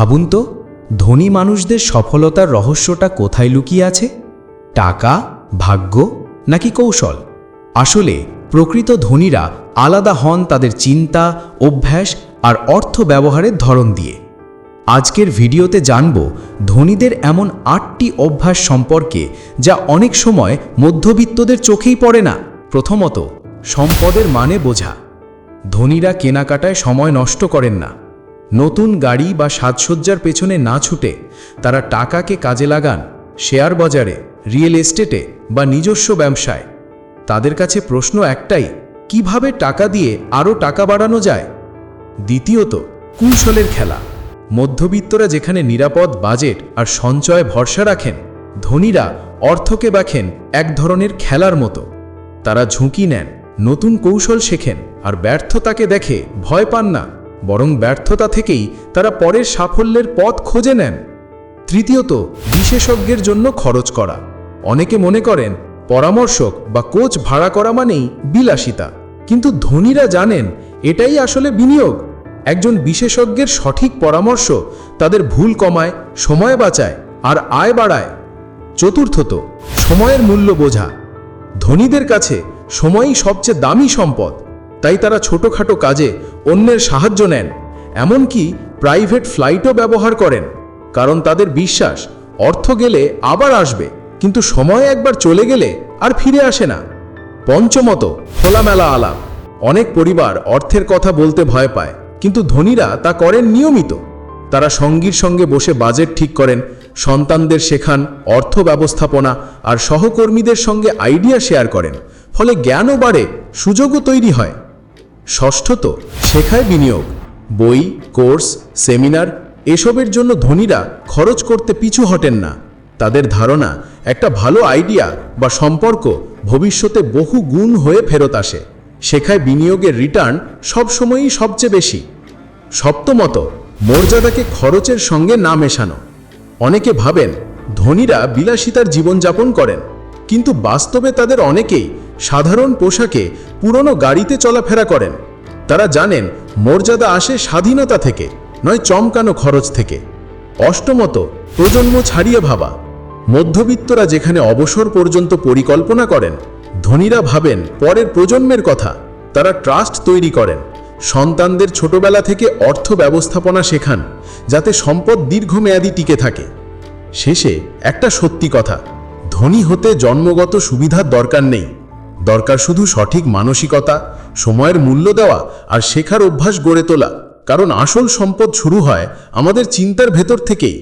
ভাবুন তো, ধনী মানুষদের সফলতার রহস্যটা কোথায় লুকিয়ে আছে? টাকা, ভাগ্য নাকি কৌশল? আসলে প্রকৃত ধনীরা আলাদা হন তাদের চিন্তা, অভ্যাস আর অর্থ ব্যবহারের ধরন দিয়ে। আজকের ভিডিওতে জানব ধনীদের এমন 8টি অভ্যাস সম্পর্কে যা অনেক সময় মধ্যবিত্তদের চোখেই পড়ে না। প্রথমত, সম্পদের মানে বোঝা। ধনীরা কেনাকাটায় সময় নষ্ট করেন না। নতুন গাড়ি বা সাজসজ্জার পেছনে না ছুটে তারা টাকাকে কাজে লাগান শেয়ার বাজারে, রিয়েল এস্টেটে বা নিজস্ব ব্যবসায়। তাদের কাছে প্রশ্ন একটাই, কিভাবে টাকা দিয়ে আরও টাকা বাড়ানো যায়? দ্বিতীয়ত, কৌশলের খেলা। মধ্যবিত্তরা যেখানে নিরাপদ বাজেট আর সঞ্চয়ে ভরসা রাখেন, ধনীরা অর্থকে দেখেন এক ধরনের খেলার মতো। তারা ঝুঁকি নেন, নতুন কৌশল শেখেন আর ব্যর্থতাকে দেখে ভয় পান না, বরং ব্যর্থতা থেকেই তারা পরের সাফল্যের পথ খুঁজে নেন। তৃতীয়ত, বিশেষজ্ঞের জন্য খরচ করা। অনেকে মনে করেন পরামর্শক বা কোচ ভাড়া করা মানেই বিলাসিতা, কিন্তু ধনীরা জানেন এটাই আসলে বিনিয়োগ। একজন বিশেষজ্ঞের সঠিক পরামর্শ তাদের ভুল কমায়, সময় বাঁচায় আর আয় বাড়ায়। চতুর্থত, সময়ের মূল্য বোঝা। ধনীদের কাছে সময়ই সবচেয়ে দামি সম্পদ, তাই তারা ছোটখাটো কাজে অন্যের সাহায্য নেন, এমনকি প্রাইভেট ফ্লাইটও ব্যবহার করেন, কারণ তাদের বিশ্বাস অর্থ গেলে আবার আসবে, কিন্তু সময় একবার চলে গেলে আর ফিরে আসে না। পঞ্চমত, খোলামেলা আলাপ। অনেক পরিবার অর্থের কথা বলতে ভয় পায়, কিন্তু ধনীরা তা করেন নিয়মিত। তারা সঙ্গীর সঙ্গে বসে বাজেট ঠিক করেন, সন্তানদের শেখান অর্থ ব্যবস্থাপনা আর সহকর্মীদের সঙ্গে আইডিয়া শেয়ার করেন, ফলে জ্ঞানও বাড়ে, সুযোগও তৈরি হয়। ষষ্ঠত, শেখায় বিনিয়োগ। বই, কোর্স, সেমিনার এসবের জন্য ধনীরা খরচ করতে পিছু হটেন না। তাদের ধারণা একটা ভালো আইডিয়া বা সম্পর্ক ভবিষ্যতে বহু গুণ হয়ে ফেরত আসে। শেখায় বিনিয়োগের রিটার্ন সবসময়ই সবচেয়ে বেশি। সপ্তমত, মর্যাদাকে খরচের সঙ্গে না মেশানো। অনেকে ভাবেন ধনীরা বিলাসিতার জীবনযাপন করেন, কিন্তু বাস্তবে তাদের অনেকেই সাধারণ পোশাকে, পুরনো গাড়িতে চলাফেরা করেন। তারা জানেন মর্যাদা আসে স্বাধীনতা থেকে, নয় চমকানো খরচ থেকে। অষ্টমত, প্রজন্ম ছাড়িয়ে ভাবা। মধ্যবিত্তরা যেখানে অবসর পর্যন্ত পরিকল্পনা করেন, ধনীরা ভাবেন পরের প্রজন্মের কথা। তারা ট্রাস্ট তৈরি করেন, সন্তানদের ছোটবেলা থেকে অর্থ ব্যবস্থাপনা শেখান, যাতে সম্পদ দীর্ঘমেয়াদী টিকে থাকে। শেষে একটা সত্যি কথা, ধনী হতে জন্মগত সুবিধার দরকার নেই, দরকার শুধু সঠিক মানসিকতা, সময়ের মূল্য দেওয়া আর শেখার অভ্যাস গড়ে তোলা। কারণ আসল সম্পদ শুরু হয় আমাদের চিন্তার ভেতর থেকেই।